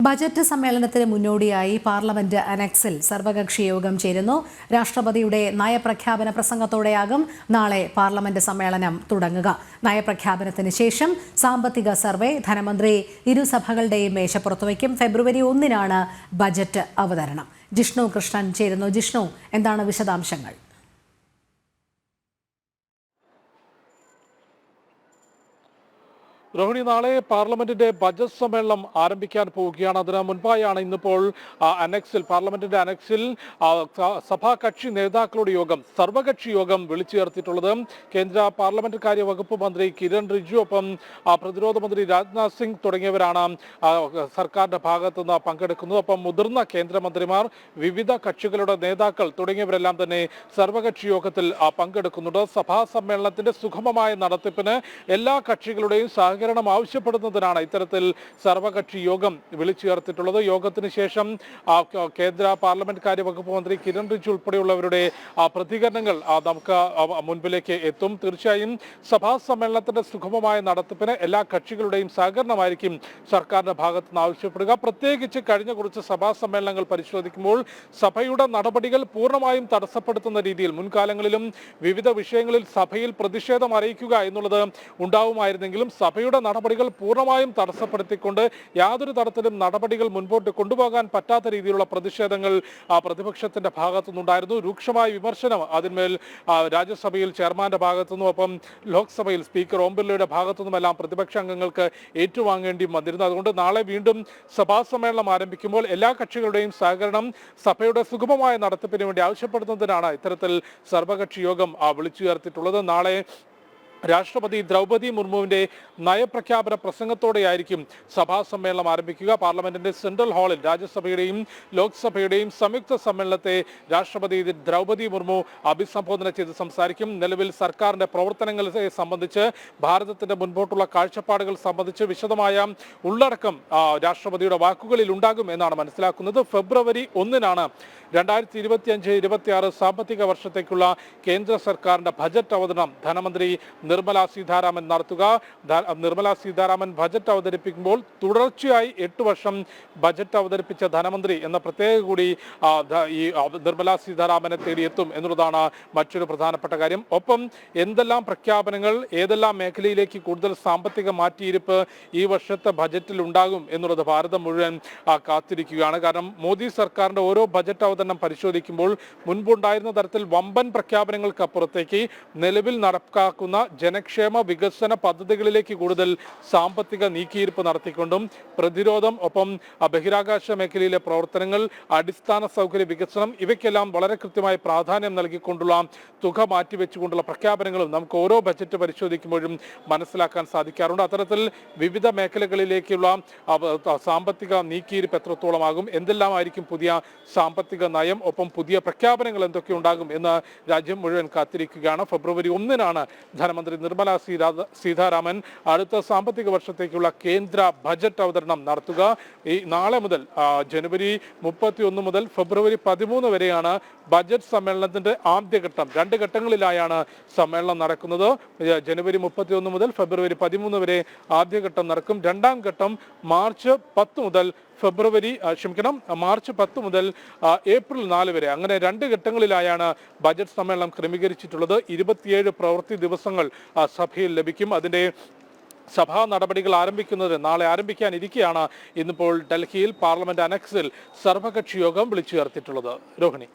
Budget സമ്മേളനത്തിന് മുന്നോടിയായി parliament അനക്സിൽ സർവകക്ഷി യോഗം ചേരുന്നു. രാഷ്ട്രപതിയുടെ നയപ്രഖ്യാപന പ്രസംഗത്തോടെയാകും നാളെ പാർലമെന്റ് സമ്മേളനം തുടങ്ങുക. നയപ്രഖ്യാപനത്തിന് ശേഷം സാമ്പത്തിക സർവേ ധനമന്ത്രി ഇരുസഭകളുടെയും മേശപ്പുറത്ത് വയ്ക്കും. ഫെബ്രുവരി 1-നാണ് ബജറ്റ് അവതരണം. ജിഷ്ണു കൃഷ്ണൻ ചേരുന്നു. ജിഷ്ണു, എന്താണ് വിശദാംശങ്ങൾ? രോഹിണി, നാളെ പാർലമെന്റിന്റെ ബജറ്റ് സമ്മേളനം ആരംഭിക്കാൻ പോവുകയാണ്. അതിന് മുൻപായാണ് ഇന്നിപ്പോൾ പാർലമെന്റിന്റെ അനക്സിൽ സഭാ കക്ഷി നേതാക്കളുടെ യോഗം, സർവകക്ഷി യോഗം വിളിച്ചു ചേർത്തിട്ടുള്ളത്. കേന്ദ്ര പാർലമെന്റ് കാര്യ വകുപ്പ് മന്ത്രി കിരൺ റിജിജു, ഒപ്പം പ്രതിരോധ മന്ത്രി രാജ്നാഥ് സിംഗ് തുടങ്ങിയവരാണ് സർക്കാരിന്റെ ഭാഗത്തുനിന്ന് പങ്കെടുക്കുന്നത്. ഒപ്പം മുതിർന്ന കേന്ദ്രമന്ത്രിമാർ, വിവിധ കക്ഷികളുടെ നേതാക്കൾ തുടങ്ങിയവരെല്ലാം തന്നെ സർവകക്ഷി യോഗത്തിൽ പങ്കെടുക്കുന്നുണ്ട്. സഭാ സമ്മേളനത്തിന്റെ സുഗമമായ നടത്തിപ്പിന് എല്ലാ കക്ഷികളുടെയും സഹകരണം ആവശ്യപ്പെടുന്നതിനാണ് ഇത്തരത്തിൽ സർവകക്ഷി യോഗം വിളിച്ചു ചേർത്തിട്ടുള്ളത്. യോഗത്തിന് ശേഷം കേന്ദ്ര പാർലമെന്റ് കാര്യ വകുപ്പ് മന്ത്രി കിരൺ റിജിജു ഉൾപ്പെടെയുള്ളവരുടെ പ്രതികരണങ്ങൾ നമുക്ക് മുൻപിലേക്ക് എത്തും. തീർച്ചയായും സഭാ സമ്മേളനത്തിന്റെ സുഗമമായ നടത്തിപ്പിന് എല്ലാ കക്ഷികളുടെയും സഹകരണമായിരിക്കും സർക്കാരിന്റെ ഭാഗത്ത് നിന്ന് ആവശ്യപ്പെടുക. പ്രത്യേകിച്ച് കഴിഞ്ഞ കുറച്ച് സഭാ സമ്മേളനങ്ങൾ പരിശോധിക്കുമ്പോൾ സഭയുടെ നടപടികൾ പൂർണ്ണമായും തടസ്സപ്പെടുത്തുന്ന രീതിയിൽ മുൻകാലങ്ങളിലും വിവിധ വിഷയങ്ങളിൽ സഭയിൽ പ്രതിഷേധം അറിയിക്കുക എന്നുള്ളത് ഉണ്ടാവുമായിരുന്നെങ്കിലും സഭയുടെ നടപടികൾ പൂർണ്ണമായും തടസ്സപ്പെടുത്തിക്കൊണ്ട് യാതൊരു തരത്തിലും നടപടികൾ മുൻപോട്ട് കൊണ്ടുപോകാൻ പറ്റാത്ത രീതിയിലുള്ള പ്രതിഷേധങ്ങൾ പ്രതിപക്ഷത്തിന്റെ ഭാഗത്തുനിന്നുണ്ടായിരുന്നു. രൂക്ഷമായ വിമർശനം അതിന്മേൽ രാജ്യസഭയിൽ ചെയർമാന്റെ ഭാഗത്തുനിന്നും ഒപ്പം ലോക്സഭയിൽ സ്പീക്കർ ഓം ബിർളയുടെ ഭാഗത്തുനിന്നുമെല്ലാം പ്രതിപക്ഷ അംഗങ്ങൾക്ക് ഏറ്റുവാങ്ങേണ്ടി വന്നിരുന്നു. അതുകൊണ്ട് നാളെ വീണ്ടും സഭാ സമ്മേളനം ആരംഭിക്കുമ്പോൾ എല്ലാ കക്ഷികളുടെയും സഹകരണം സഭയുടെ സുഗമമായ നടത്തിപ്പിന് വേണ്ടി ആവശ്യപ്പെടുന്നതിനാണ് ഇത്തരത്തിൽ സർവകക്ഷി യോഗം വിളിച്ചു ചേർത്തിട്ടുള്ളത്. നാളെ രാഷ്ട്രപതി ദ്രൗപദി മുർമുവിന്റെ നയപ്രഖ്യാപന പ്രസംഗത്തോടെയായിരിക്കും സഭാ സമ്മേളനം ആരംഭിക്കുക. പാർലമെന്റിന്റെ സെൻട്രൽ ഹാളിൽ രാജ്യസഭയുടെയും ലോക്സഭയുടെയും സംയുക്ത സമ്മേളനത്തെ രാഷ്ട്രപതി ദ്രൗപദി മുർമു അഭിസംബോധന ചെയ്ത് സംസാരിക്കും. നിലവിൽ സർക്കാരിന്റെ പ്രവർത്തനങ്ങളെ സംബന്ധിച്ച്, ഭാരതത്തിന്റെ മുൻപോട്ടുള്ള കാഴ്ചപ്പാടുകൾ സംബന്ധിച്ച് വിശദമായ ഉള്ളടക്കം രാഷ്ട്രപതിയുടെ വാക്കുകളിൽ ഉണ്ടാകും എന്നാണ് മനസ്സിലാക്കുന്നത്. ഫെബ്രുവരി 1-നാണ് 2025-26 സാമ്പത്തിക വർഷത്തേക്കുള്ള കേന്ദ്ര സർക്കാരിന്റെ ബജറ്റ് അവതരണം ധനമന്ത്രി നിർമ്മല സീതാരാമൻ നടത്തുക. നിർമ്മല സീതാരാമൻ ബജറ്റ് അവതരിപ്പിക്കുമ്പോൾ തുടർച്ചയായി 8 വർഷം ബജറ്റ് അവതരിപ്പിച്ച ധനമന്ത്രി എന്ന പ്രത്യേക കൂടി ഈ നിർമ്മല സീതാരാമനെ തേടിയെത്തും എന്നുള്ളതാണ് മറ്റൊരു പ്രധാനപ്പെട്ട കാര്യം. ഒപ്പം എന്തെല്ലാം പ്രഖ്യാപനങ്ങൾ, ഏതെല്ലാം മേഖലയിലേക്ക് കൂടുതൽ സാമ്പത്തിക മാറ്റിയിരിപ്പ് ഈ വർഷത്തെ ബജറ്റിൽ ഉണ്ടാകും എന്നുള്ളത് ഭാരതം മുഴുവൻ കാത്തിരിക്കുകയാണ്. കാരണം മോദി സർക്കാരിന്റെ ഓരോ ബജറ്റ് അവതരണം പരിശോധിക്കുമ്പോൾ മുൻപുണ്ടായിരുന്ന തരത്തിൽ വമ്പൻ പ്രഖ്യാപനങ്ങൾക്കപ്പുറത്തേക്ക് നിലവിൽ നടപ്പാക്കുന്ന ജനക്ഷേമ വികസന പദ്ധതികളിലേക്ക് കൂടുതൽ സാമ്പത്തിക നീക്കിയിരിപ്പ് നടത്തിക്കൊണ്ടും പ്രതിരോധം, ഒപ്പം ബഹിരാകാശ മേഖലയിലെ പ്രവർത്തനങ്ങൾ, അടിസ്ഥാന സൗകര്യ വികസനം, ഇവയ്ക്കെല്ലാം വളരെ കൃത്യമായി പ്രാധാന്യം നൽകിക്കൊണ്ടുള്ള തുക മാറ്റിവെച്ചുകൊണ്ടുള്ള പ്രഖ്യാപനങ്ങളും നമുക്ക് ഓരോ ബജറ്റ് പരിശോധിക്കുമ്പോഴും മനസ്സിലാക്കാൻ സാധിക്കാറുണ്ട്. അത്തരത്തിൽ വിവിധ മേഖലകളിലേക്കുള്ള സാമ്പത്തിക നീക്കിയിരിപ്പ് എത്രത്തോളമാകും, എന്തെല്ലാമായിരിക്കും പുതിയ സാമ്പത്തിക നയം, ഒപ്പം പുതിയ പ്രഖ്യാപനങ്ങൾ എന്തൊക്കെ ഉണ്ടാകും എന്ന് രാജ്യം മുഴുവൻ കാത്തിരിക്കുകയാണ്. ഫെബ്രുവരി 1-നാണ് ധനമന്ത്രി നിർമ്മല സീതാരാമൻ അടുത്ത സാമ്പത്തിക വർഷത്തേക്കുള്ള കേന്ദ്ര ബജറ്റ് അവതരണം നടത്തുക. ഈ നാളെ മുതൽ ജനുവരി 31 മുതൽ ഫെബ്രുവരി 13 വരെയാണ് ബജറ്റ് സമ്മേളനത്തിന്റെ ആദ്യഘട്ടം. 2 ഘട്ടങ്ങളിലായാണ് സമ്മേളനം നടക്കുന്നത്. ജനുവരി 31 മുതൽ ഫെബ്രുവരി 13 വരെ ആദ്യഘട്ടം നടക്കും. രണ്ടാം ഘട്ടം മാർച്ച് 10 മുതൽ ഏപ്രിൽ 4 വരെ, അങ്ങനെ 2 ഘട്ടങ്ങളിലായാണ് ബജറ്റ് സമ്മേളനം ക്രമീകരിച്ചിട്ടുള്ളത്. 27 പ്രവൃത്തി ദിവസങ്ങൾ സഭയിൽ ലഭിക്കും. അതിന്റെ സഭാ നടപടികൾ നാളെ ആരംഭിക്കാനിരിക്കെയാണ് ഇന്നിപ്പോൾ ഡൽഹിയിൽ പാർലമെന്റ് അനക്സിൽ സർവകക്ഷി യോഗം വിളിച്ചു ചേർത്തിട്ടുള്ളത്. രോഹിണി.